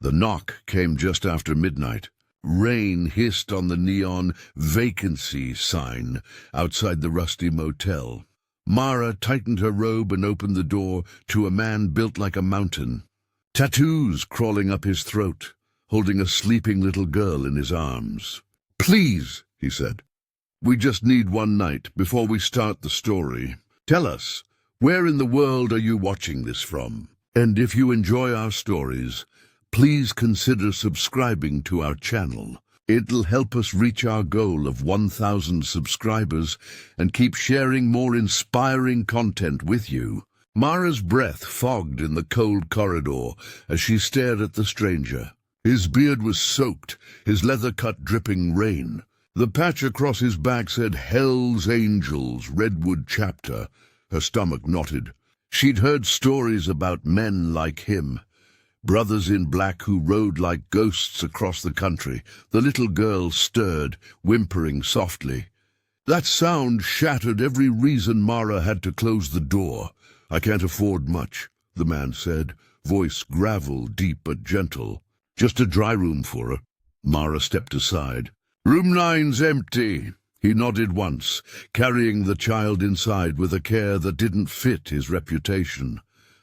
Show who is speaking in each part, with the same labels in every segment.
Speaker 1: The knock came just after midnight. Rain hissed on the neon vacancy sign outside the rusty motel. Mara tightened her robe and opened the door to a man built like a mountain, tattoos crawling up his throat, holding a sleeping little girl in his arms. "Please," he said, "we just need one night before we start the story. Tell us, where in the world are you watching this from? And if you enjoy our stories, please consider subscribing to our channel. It'll help us reach our goal of 1,000 subscribers and keep sharing more inspiring content with you." Mara's breath fogged in the cold corridor as she stared at the stranger. His beard was soaked, his leather cut dripping rain. The patch across his back said "Hellsangels, Redwood Chapter." Her stomach knotted. She'd heard stories about men like him, brothers in black who rode like ghosts across the country. The little girl stirred, whimpering softly. That sound shattered every reason Mara had to close the door. "I can't afford much," the man said, voice gravel, deep but gentle. "Just a dry room for her." Mara stepped aside. "Room 9's empty." He nodded once, carrying the child inside with a care that didn't fit his reputation.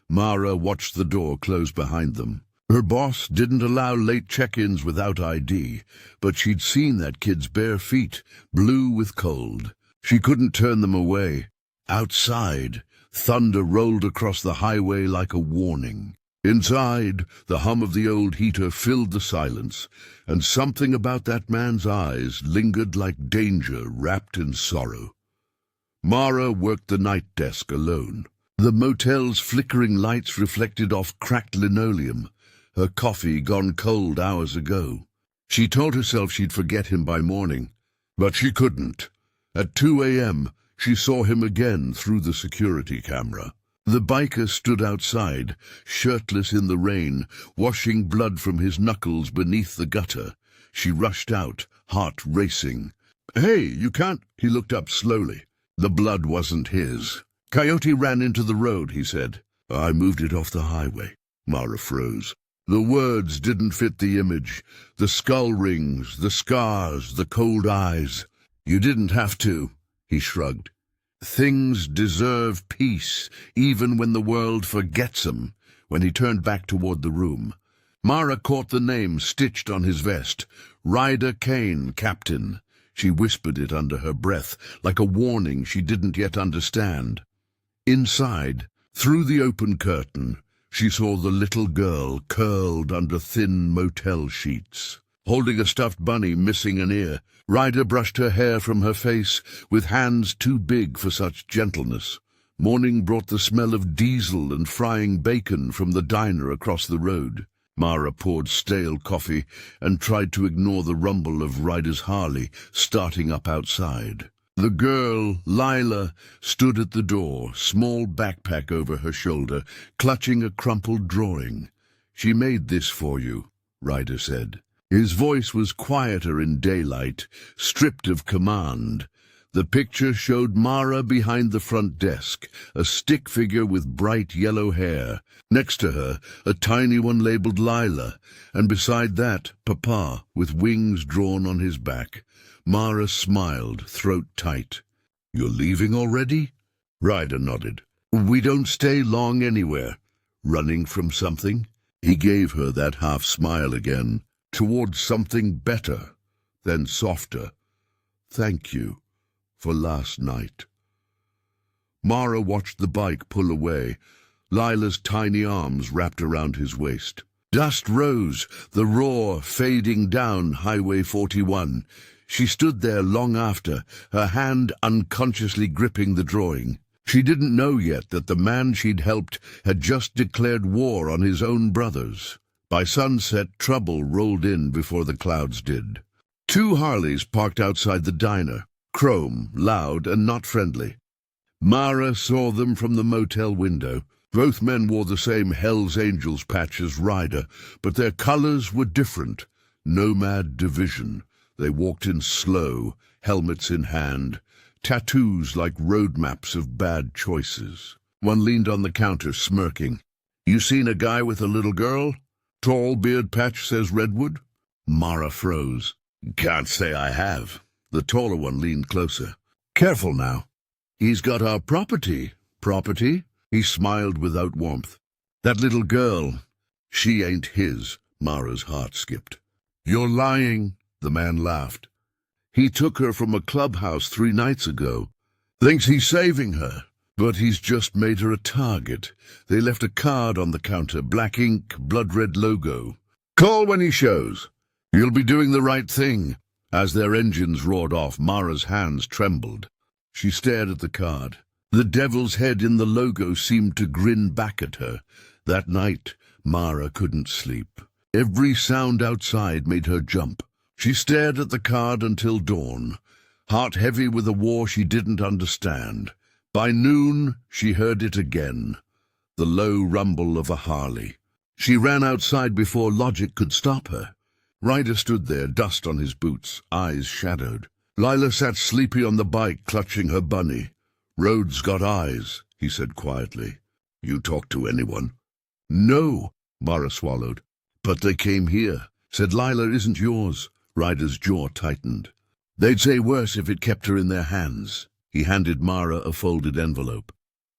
Speaker 1: Mara watched the door close behind them. Her boss didn't allow late check-ins without ID, but she'd seen that kid's bare feet, blue with cold. She couldn't turn them away. Outside, thunder rolled across the highway like a warning. Inside, the hum of the old heater filled the silence, and something about that man's eyes lingered like danger wrapped in sorrow. Mara worked the night desk alone. The motel's flickering lights reflected off cracked linoleum, her coffee gone cold hours ago. She told herself she'd forget him by morning, but she couldn't. At 2 a.m., she saw him again through the security camera. The biker stood outside, shirtless in the rain, washing blood from his knuckles beneath the gutter. She rushed out, heart racing. "Hey, you can't—" He looked up slowly. The blood wasn't his. "Coyote ran into the road," he said. "I moved it off the highway." Mara froze. The words didn't fit the image. The skull rings, the scars, the cold eyes. "You didn't have to," he shrugged. "Things deserve peace, even when the world forgets them." When he turned back toward the room, Mara caught the name stitched on his vest. "Ryder Kane, Captain." She whispered it under her breath, like a warning she didn't yet understand. Inside, through the open curtain, she saw the little girl curled under thin motel sheets, holding a stuffed bunny missing an ear. Ryder brushed her hair from her face with hands too big for such gentleness. Morning brought the smell of diesel and frying bacon from the diner across the road. Mara poured stale coffee and tried to ignore the rumble of Ryder's Harley starting up outside. The girl, Lila, stood at the door, small backpack over her shoulder, clutching a crumpled drawing. "She made this for you," Ryder said. His voice was quieter in daylight, stripped of command. The picture showed Mara behind the front desk, a stick figure with bright yellow hair. Next to her, a tiny one labeled Lila, and beside that, Papa, with wings drawn on his back. Mara smiled, throat tight. "You're leaving already?" Ryder nodded. "We don't stay long anywhere." "Running from something?" He gave her that half smile again. "Towards something better, then softer. Thank you for last night." Mara watched the bike pull away, Lila's tiny arms wrapped around his waist. Dust rose, the roar fading down Highway 41. She stood there long after, her hand unconsciously gripping the drawing. She didn't know yet that the man she'd helped had just declared war on his own brothers. By sunset, trouble rolled in before the clouds did. 2 Harleys parked outside the diner, chrome, loud, and not friendly. Mara saw them from the motel window. Both men wore the same Hell's Angels patch as Ryder, but their colors were different. Nomad division. They walked in slow, helmets in hand, tattoos like road maps of bad choices. One leaned on the counter, smirking. "You seen a guy with a little girl?" Tall beard patch, says Redwood. Mara froze. Can't say I have. The taller one leaned closer. Careful now. He's got our property. Property? He smiled without warmth. That little girl, she ain't his. Mara's heart skipped. You're lying, the man laughed. He took her from a clubhouse 3 nights ago. Thinks he's saving her, but he's just made her a target. They left a card on the counter, black ink, blood-red logo. Call when he shows. You'll be doing the right thing. As their engines roared off, Mara's hands trembled. She stared at the card. The devil's head in the logo seemed to grin back at her. That night, Mara couldn't sleep. Every sound outside made her jump. She stared at the card until dawn, heart heavy with a war she didn't understand. By noon, she heard it again, the low rumble of a Harley. She ran outside before logic could stop her. Ryder stood there, dust on his boots, eyes shadowed. Lila sat sleepy on the bike, clutching her bunny. Rhodes got eyes, he said quietly. You talk to anyone? No, Mara swallowed. But they came here. Said Lila isn't yours. Ryder's jaw tightened. They'd say worse if it kept her in their hands. He handed Mara a folded envelope.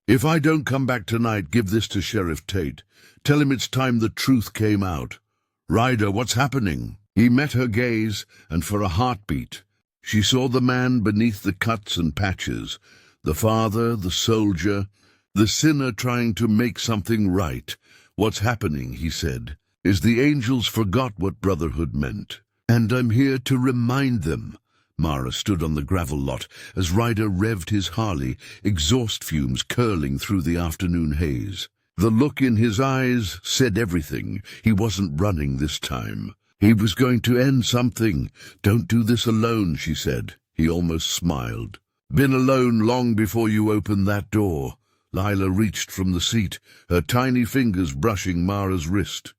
Speaker 1: If I don't come back tonight, give this to Sheriff Tate. Tell him it's time the truth came out. Ryder, what's happening? He met her gaze, and for a heartbeat, she saw the man beneath the cuts and patches, the father, the soldier, the sinner trying to make something right. What's happening, he said, is the angels forgot what brotherhood meant, and I'm here to remind them. Mara stood on the gravel lot as Ryder revved his Harley, exhaust fumes curling through the afternoon haze. The look in his eyes said everything. He wasn't running this time. He was going to end something. Don't do this alone, she said. He almost smiled. Been alone long before you opened that door. Lila reached from the seat, her tiny fingers brushing Mara's wrist.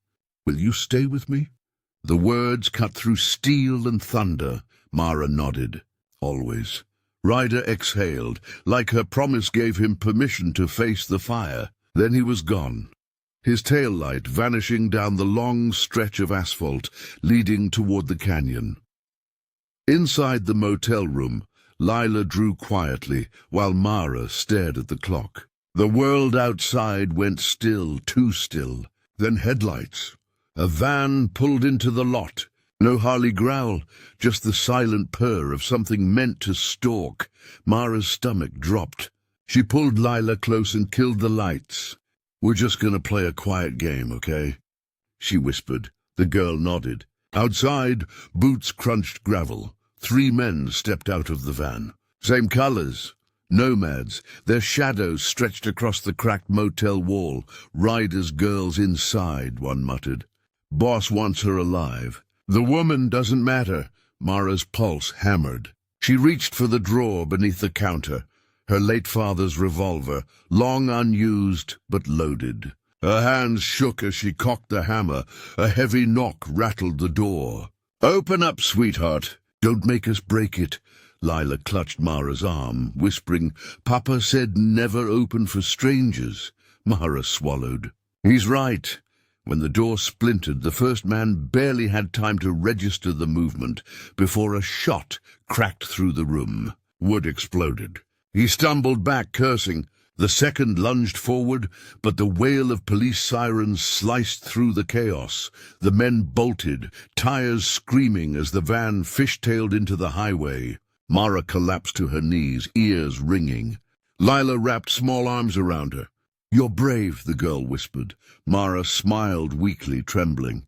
Speaker 1: Will you stay with me? The words cut through steel and thunder. Mara nodded. Always. Ryder exhaled, like her promise gave him permission to face the fire. Then he was gone, his tail light vanishing down the long stretch of asphalt leading toward the canyon. Inside the motel room, Lila drew quietly while Mara stared at the clock. The world outside went still, too still. Then headlights. A van pulled into the lot. No Harley growl, just the silent purr of something meant to stalk. Mara's stomach dropped. She pulled Lila close and killed the lights. We're just going to play a quiet game, okay? She whispered. The girl nodded. Outside, boots crunched gravel. 3 men stepped out of the van. Same colors. Nomads. Their shadows stretched across the cracked motel wall. Ryder's girls inside, one muttered. Boss wants her alive. The woman doesn't matter. Mara's pulse hammered. She reached for the drawer beneath the counter. Her late father's revolver, long unused but loaded. Her hands shook as she cocked the hammer. A heavy knock rattled the door. Open up, sweetheart. Don't make us break it. Lila clutched Mara's arm, whispering, Papa said never open for strangers. Mara swallowed. He's right. When the door splintered, the first man barely had time to register the movement before a shot cracked through the room. Wood exploded. He stumbled back, cursing. The second lunged forward, but the wail of police sirens sliced through the chaos. The men bolted, tires screaming as the van fishtailed into the highway. Mara collapsed to her knees, ears ringing. Lila wrapped small arms around her. You're brave, the girl whispered. Mara smiled weakly, trembling.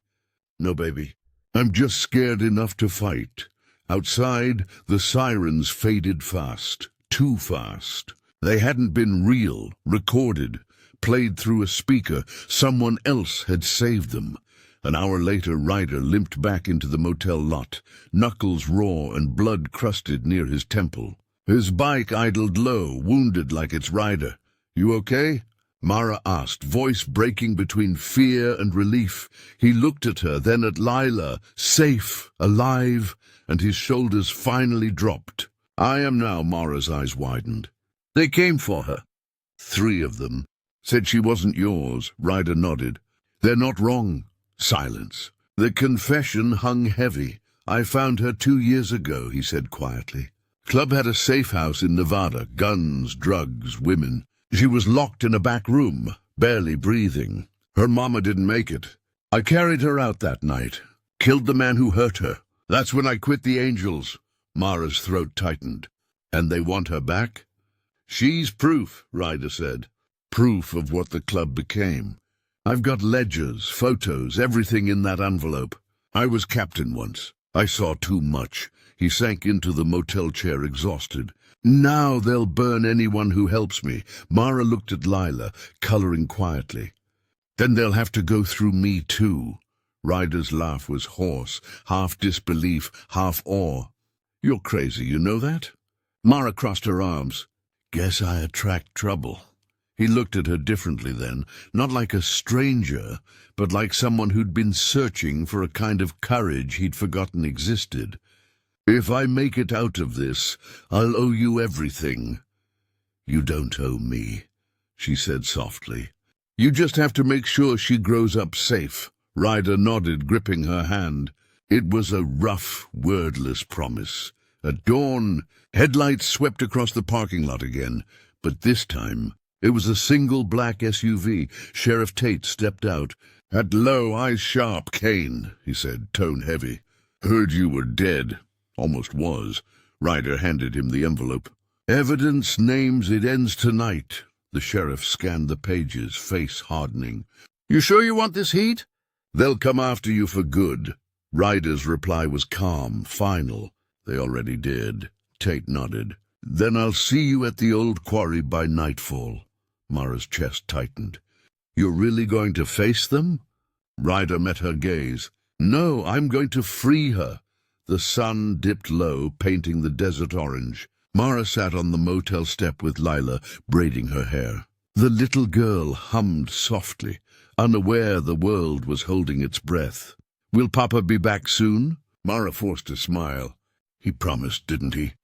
Speaker 1: No, baby. I'm just scared enough to fight. Outside, the sirens faded fast. Too fast. They hadn't been real, recorded, played through a speaker. Someone else had saved them. An hour later, Ryder limped back into the motel lot, knuckles raw and blood crusted near his temple. His bike idled low, wounded like its rider. You okay? Mara asked, voice breaking between fear and relief. He looked at her, then at Lila, safe, alive, and his shoulders finally dropped. I am now. Mara's eyes widened. They came for her. 3 of them. Said she wasn't yours. Ryder nodded. They're not wrong. Silence. The confession hung heavy. I found her 2 years ago, he said quietly. Club had a safe house in Nevada. Guns, drugs, women. She was locked in a back room, barely breathing. Her mama didn't make it. I carried her out that night. Killed the man who hurt her. That's when I quit the Angels. Mara's throat tightened. And they want her back? She's proof, Ryder said. Proof of what the club became. I've got ledgers, photos, everything in that envelope. I was captain once. I saw too much. He sank into the motel chair, exhausted. Now they'll burn anyone who helps me. Mara looked at Lila, coloring quietly. Then they'll have to go through me too. Ryder's laugh was hoarse, half disbelief, half awe. You're crazy, you know that? Mara crossed her arms. Guess I attract trouble. He looked at her differently then, not like a stranger, but like someone who'd been searching for a kind of courage he'd forgotten existed. If I make it out of this, I'll owe you everything. You don't owe me, she said softly. You just have to make sure she grows up safe. Ryder nodded, gripping her hand. It was a rough, wordless promise. At dawn, headlights swept across the parking lot again, but this time it was a single black SUV. Sheriff Tate stepped out. At low, eyes sharp, Kane, he said, tone heavy. Heard you were dead. Almost was. Ryder handed him the envelope. Evidence, names, it ends tonight. The sheriff scanned the pages, face hardening. You sure you want this heat? They'll come after you for good. Ryder's reply was calm, final. They already did. Tate nodded. Then I'll see you at the old quarry by nightfall. Mara's chest tightened. You're really going to face them? Ryder met her gaze. No, I'm going to free her. The sun dipped low, painting the desert orange. Mara sat on the motel step with Lila, braiding her hair. The little girl hummed softly, unaware the world was holding its breath. Will Papa be back soon? Mara forced a smile. He promised, didn't he?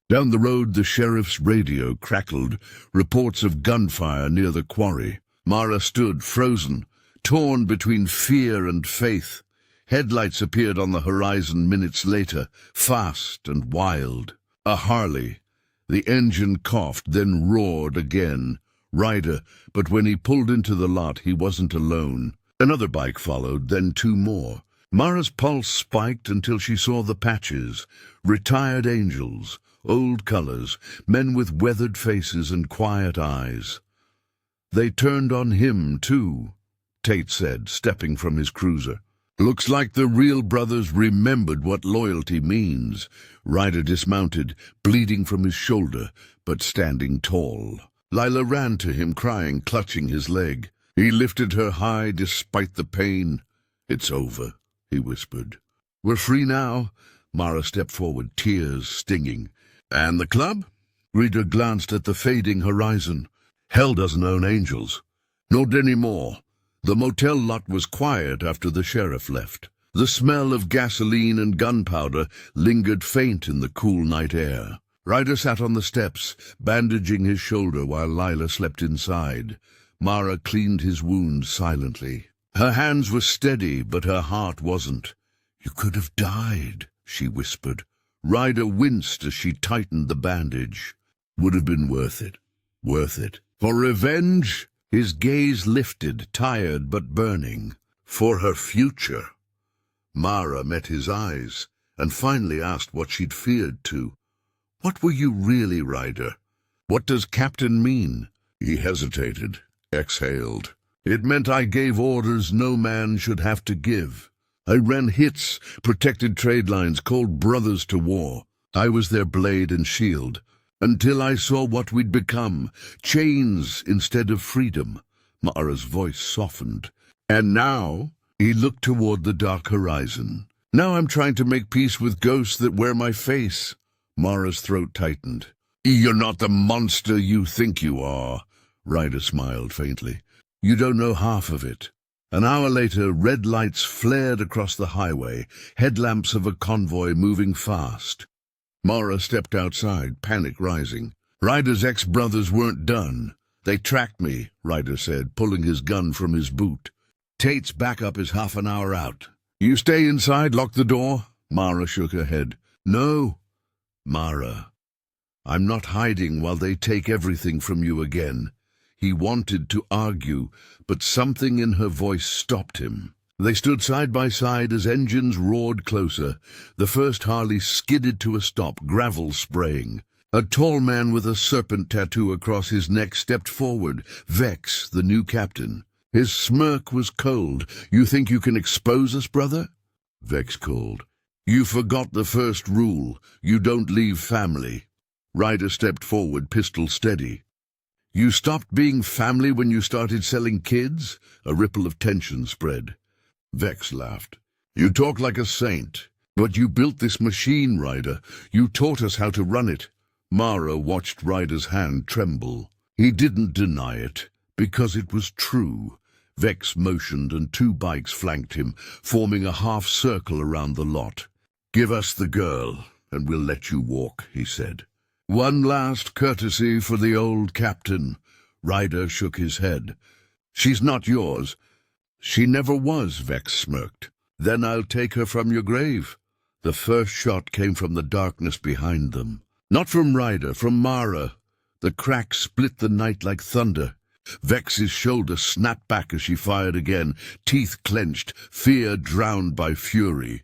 Speaker 1: Down the road, the sheriff's radio crackled, reports of gunfire near the quarry. Mara stood, frozen, torn between fear and faith. Headlights appeared on the horizon minutes later, fast and wild. A Harley. The engine coughed, then roared again. Ryder, but when he pulled into the lot, he wasn't alone. Another bike followed, then 2 more. Mara's pulse spiked until she saw the patches. Retired Angels, old colors, men with weathered faces and quiet eyes. They turned on him, too, Tate said, stepping from his cruiser. Looks like the real brothers remembered what loyalty means. Ryder dismounted, bleeding from his shoulder, but standing tall. Lila ran to him, crying, clutching his leg. He lifted her high despite the pain. It's over, he whispered. We're free now. Mara stepped forward, tears stinging. And the club? Ryder glanced at the fading horizon. Hell doesn't own Angels. Not anymore. The motel lot was quiet after the sheriff left. The smell of gasoline and gunpowder lingered faint in the cool night air. Ryder sat on the steps, bandaging his shoulder while Lila slept inside. Mara cleaned his wounds silently. Her hands were steady, but her heart wasn't. You could have died, she whispered. Ryder winced as she tightened the bandage. Would have been worth it. Worth it. For revenge? His gaze lifted, tired but burning. For her future. Mara met his eyes, and finally asked what she'd feared too. What were you really, Ryder? What does Captain mean? He hesitated, exhaled. It meant I gave orders no man should have to give. I ran hits, protected trade lines, called brothers to war. I was their blade and shield. Until I saw what we'd become, chains instead of freedom. Mara's voice softened. And now, he looked toward the dark horizon. Now I'm trying to make peace with ghosts that wear my face. Mara's throat tightened. You're not the monster you think you are. Ryder smiled faintly. You don't know half of it. An hour later, red lights flared across the highway, headlamps of a convoy moving fast. Mara stepped outside, panic rising. Ryder's ex-brothers weren't done. They tracked me, Ryder said, pulling his gun from his boot. Tate's backup is half an hour out. You stay inside, lock the door? Mara shook her head. No, Mara. I'm not hiding while they take everything from you again. He wanted to argue, but something in her voice stopped him. They stood side by side as engines roared closer. The first Harley skidded to a stop, gravel spraying. A tall man with a serpent tattoo across his neck stepped forward, Vex, the new captain. His smirk was cold. You think you can expose us, brother? Vex called. You forgot the first rule. You don't leave family. Ryder stepped forward, pistol steady. You stopped being family when you started selling kids? A ripple of tension spread. Vex laughed. You talk like a saint. But you built this machine, Ryder. You taught us how to run it. Mara watched Ryder's hand tremble. He didn't deny it, because it was true. Vex motioned and two bikes flanked him, forming a half circle around the lot. Give us the girl, and we'll let you walk, he said. One last courtesy for the old captain. Ryder shook his head. She's not yours. She never was, Vex smirked. Then I'll take her from your grave. The first shot came from the darkness behind them. Not from Ryder, from Mara. The crack split the night like thunder. Vex's shoulder snapped back as she fired again, teeth clenched, fear drowned by fury.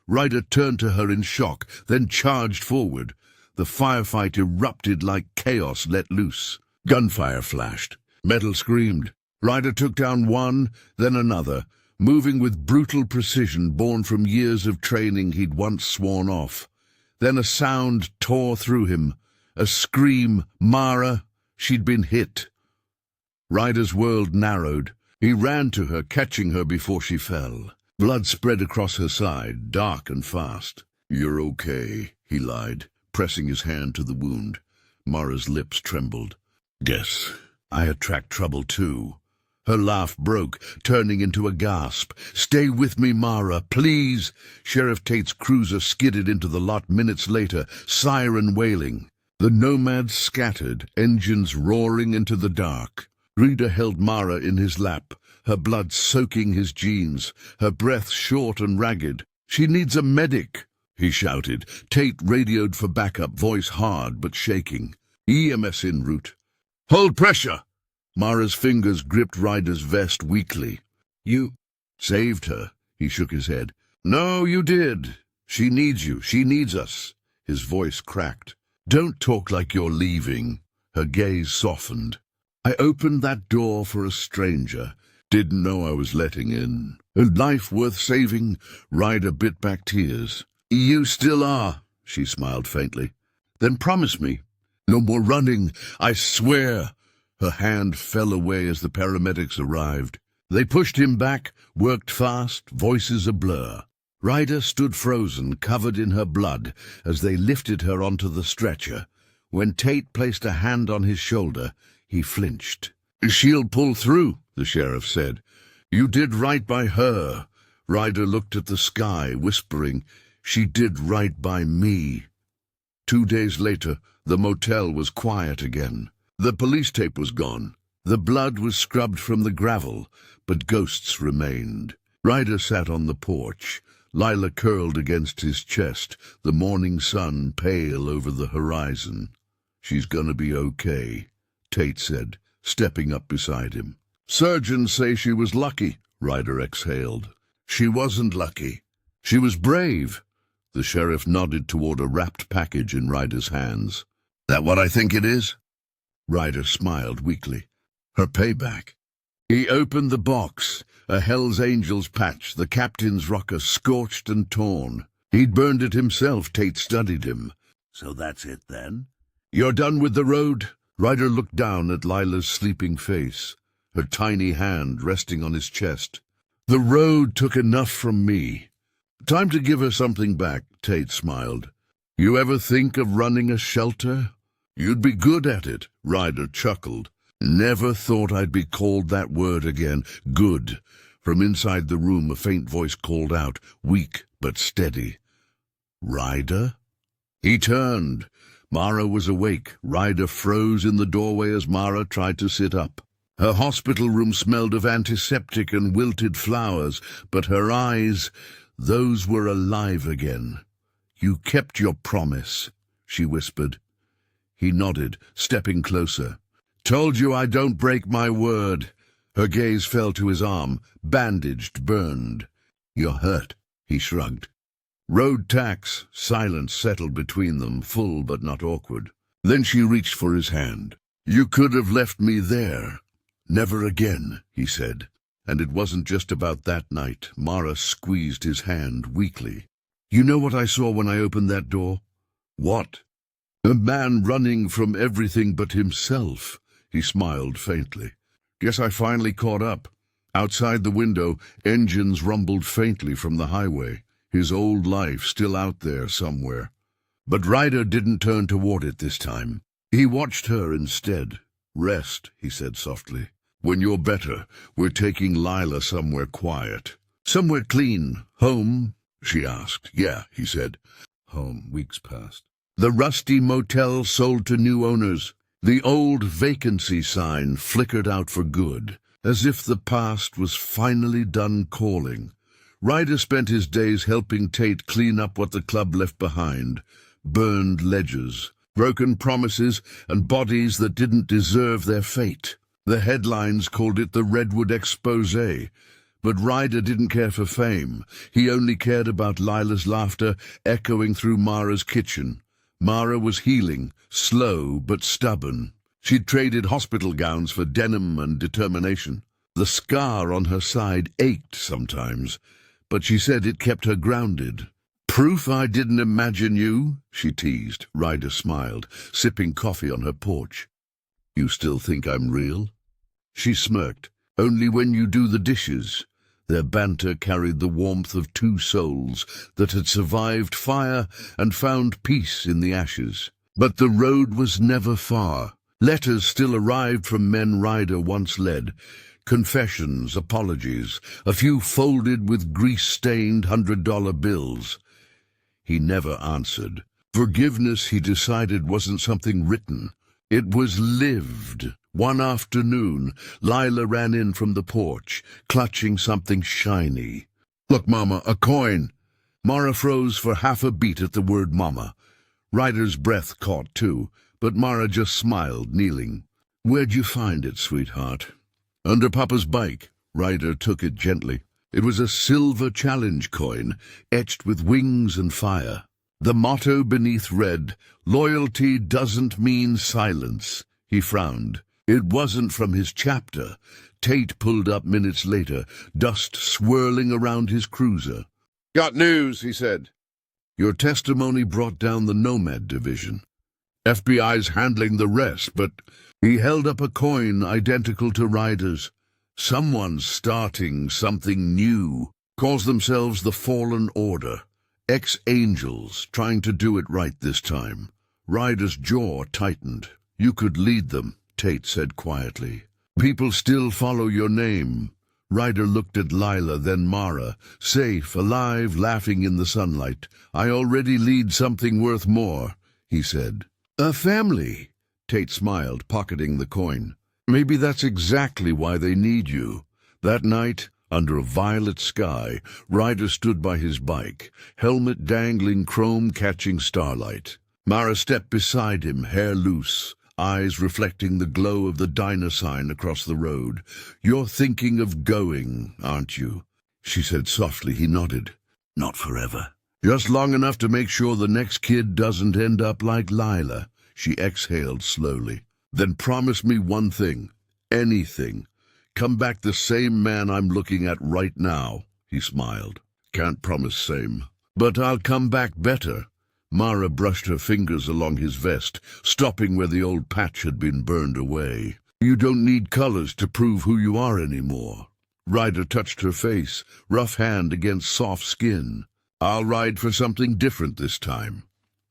Speaker 1: Ryder turned to her in shock, then charged forward. The firefight erupted like chaos let loose. Gunfire flashed. Metal screamed. Ryder took down one, then another, moving with brutal precision born from years of training he'd once sworn off. Then a sound tore through him. A scream, Mara, she'd been hit. Ryder's world narrowed. He ran to her, catching her before she fell. Blood spread across her side, dark and fast. You're okay, he lied, pressing his hand to the wound. Mara's lips trembled. Guess I attract trouble too. Her laugh broke, turning into a gasp. Stay with me, Mara, please. Sheriff Tate's cruiser skidded into the lot minutes later, siren wailing. The nomads scattered, engines roaring into the dark. Ryder held Mara in his lap, her blood soaking his jeans, her breath short and ragged. She needs a medic, he shouted. Tate radioed for backup, voice hard but shaking. EMS en route. Hold pressure! Mara's fingers gripped Ryder's vest weakly. You saved her, he shook his head. No, you did. She needs you. She needs us. His voice cracked. Don't talk like you're leaving. Her gaze softened. I opened that door for a stranger. Didn't know I was letting in. A life worth saving. Ryder bit back tears. You still are, she smiled faintly. Then promise me. No more running, I swear. Her hand fell away as the paramedics arrived. They pushed him back, worked fast, voices a blur. Ryder stood frozen, covered in her blood, as they lifted her onto the stretcher. When Tate placed a hand on his shoulder, he flinched. She'll pull through, the sheriff said. You did right by her. Ryder looked at the sky, whispering, she did right by me. 2 days later, the motel was quiet again. The police tape was gone. The blood was scrubbed from the gravel, but ghosts remained. Ryder sat on the porch, Lila curled against his chest, the morning sun pale over the horizon. She's gonna be okay, Tate said, stepping up beside him. Surgeons say she was lucky, Ryder exhaled. She wasn't lucky. She was brave. The sheriff nodded toward a wrapped package in Ryder's hands. That what I think it is? Ryder smiled weakly. Her payback. He opened the box, a hellsangels patch, the captain's rocker scorched and torn. He'd burned it himself, Tate studied him. So that's it then? You're done with the road? Ryder looked down at Lila's sleeping face, her tiny hand resting on his chest. The road took enough from me. Time to give her something back, Tate smiled. You ever think of running a shelter? You'd be good at it, Ryder chuckled. Never thought I'd be called that word again. Good. From inside the room a faint voice called out, weak but steady. Ryder? He turned. Mara was awake. Ryder froze in the doorway as Mara tried to sit up. Her hospital room smelled of antiseptic and wilted flowers, but her eyes, those were alive again. "You kept your promise," she whispered. He nodded, stepping closer. "Told you I don't break my word." Her gaze fell to his arm, bandaged, burned. "You're hurt," he shrugged. Road tax. Silence settled between them, full but not awkward. Then she reached for his hand. "You could have left me there." "Never again," he said. And it wasn't just about that night. Mara squeezed his hand weakly. "You know what I saw when I opened that door?" "What?" "A man running from everything but himself." He smiled faintly. "Guess I finally caught up." Outside the window, engines rumbled faintly from the highway. His old life still out there somewhere. But Ryder didn't turn toward it this time. He watched her instead. "Rest," he said softly. "When you're better, we're taking Lila somewhere quiet." "Somewhere clean. Home?" she asked. "Yeah," he said. Home. Weeks passed. The rusty motel sold to new owners. The old vacancy sign flickered out for good, as if the past was finally done calling. Ryder spent his days helping Tate clean up what the club left behind. Burned ledgers, broken promises, and bodies that didn't deserve their fate. The headlines called it the Redwood Exposé. But Ryder didn't care for fame. He only cared about Lila's laughter echoing through Mara's kitchen. Mara was healing, slow but stubborn. She'd traded hospital gowns for denim and determination. The scar on her side ached sometimes, but she said it kept her grounded. "Proof I didn't imagine you?" she teased. Ryder smiled, sipping coffee on her porch. "You still think I'm real?" She smirked. "Only when you do the dishes." Their banter carried the warmth of two souls that had survived fire and found peace in the ashes. But the road was never far. Letters still arrived from men Ryder once led. Confessions, apologies, a few folded with grease-stained $100 bills. He never answered. Forgiveness, he decided, wasn't something written. It was lived. One afternoon, Lila ran in from the porch, clutching something shiny. "Look, Mama, a coin!" Mara froze for half a beat at the word Mama. Ryder's breath caught too, but Mara just smiled, kneeling. "Where'd you find it, sweetheart?" "Under Papa's bike." Ryder took it gently. It was a silver challenge coin, etched with wings and fire. The motto beneath read, "Loyalty doesn't mean silence." He frowned. It wasn't from his chapter. Tate pulled up minutes later, dust swirling around his cruiser. "Got news," he said. "Your testimony brought down the Nomad division. FBI's handling the rest, but..." He held up a coin identical to Ryder's. "Someone's starting something new. Calls themselves the Fallen Order. Ex-angels, trying to do it right this time." Ryder's jaw tightened. "You could lead them," Tate said quietly. "People still follow your name." Ryder looked at Lila, then Mara, safe, alive, laughing in the sunlight. "I already lead something worth more," he said. "A family." Tate smiled, pocketing the coin. "Maybe that's exactly why they need you." That night, under a violet sky, Ryder stood by his bike, helmet dangling, chrome catching starlight. Mara stepped beside him, hair loose, eyes reflecting the glow of the diner sign across the road. "You're thinking of going, aren't you?" she said softly. He nodded. "Not forever. Just long enough to make sure the next kid doesn't end up like Lila." She exhaled slowly. "Then promise me one thing. Anything. Come back the same man I'm looking at right now." He smiled. "Can't promise same. But I'll come back better." Mara brushed her fingers along his vest, stopping where the old patch had been burned away. "You don't need colors to prove who you are anymore." Ryder touched her face, rough hand against soft skin. "I'll ride for something different this time."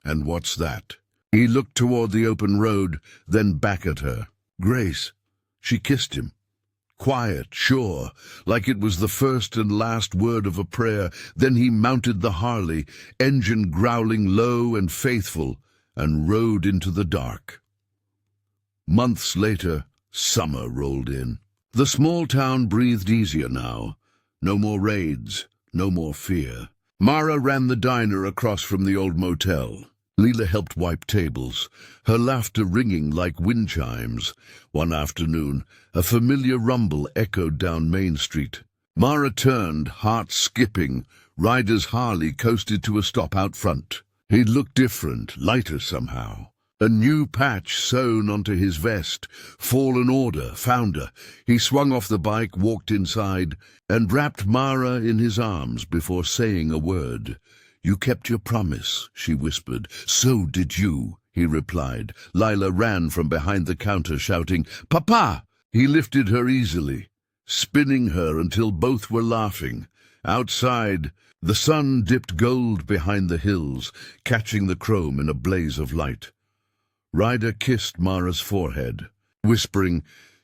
Speaker 1: "And what's that?" He looked toward the open road, then back at her. "Grace." She kissed him. Quiet, sure, like it was the first and last word of a prayer. Then he mounted the Harley, engine growling low and faithful, and rode into the dark. Months later, Summer rolled in. The small town breathed easier now. No more raids, no more fear. Mara ran the diner across from the old motel. Leela helped wipe tables, her laughter ringing like wind chimes. One afternoon, a familiar rumble echoed down Main Street. Mara turned, heart skipping. Ryder's Harley coasted to a stop out front. He looked different, lighter somehow. A new patch sewn onto his vest. Fallen order, founder. He swung off the bike, walked inside, and wrapped Mara in his arms before saying a word. "You kept your promise," she whispered. "So did you," he replied. Lila ran from behind the counter, shouting, "Papa!" He lifted her easily, spinning her until both were laughing. Outside, the sun dipped gold behind the hills, catching the chrome in a blaze of light. Ryder kissed Mara's forehead, whispering,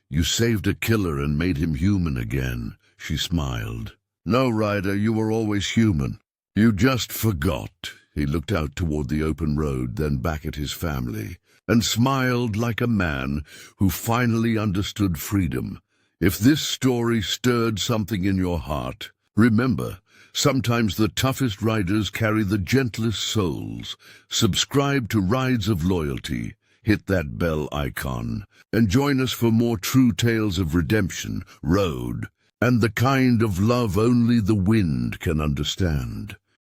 Speaker 1: "You saved a killer and made him human again." She smiled. "No, Ryder, you were always human. You just forgot." He looked out toward the open road, then back at his family, and smiled like a man who finally understood freedom. If this story stirred something in your heart, remember, sometimes the toughest riders carry the gentlest souls. Subscribe to Rides of Loyalty, hit that bell icon, and join us for more true tales of redemption, road, and the kind of love only the wind can understand.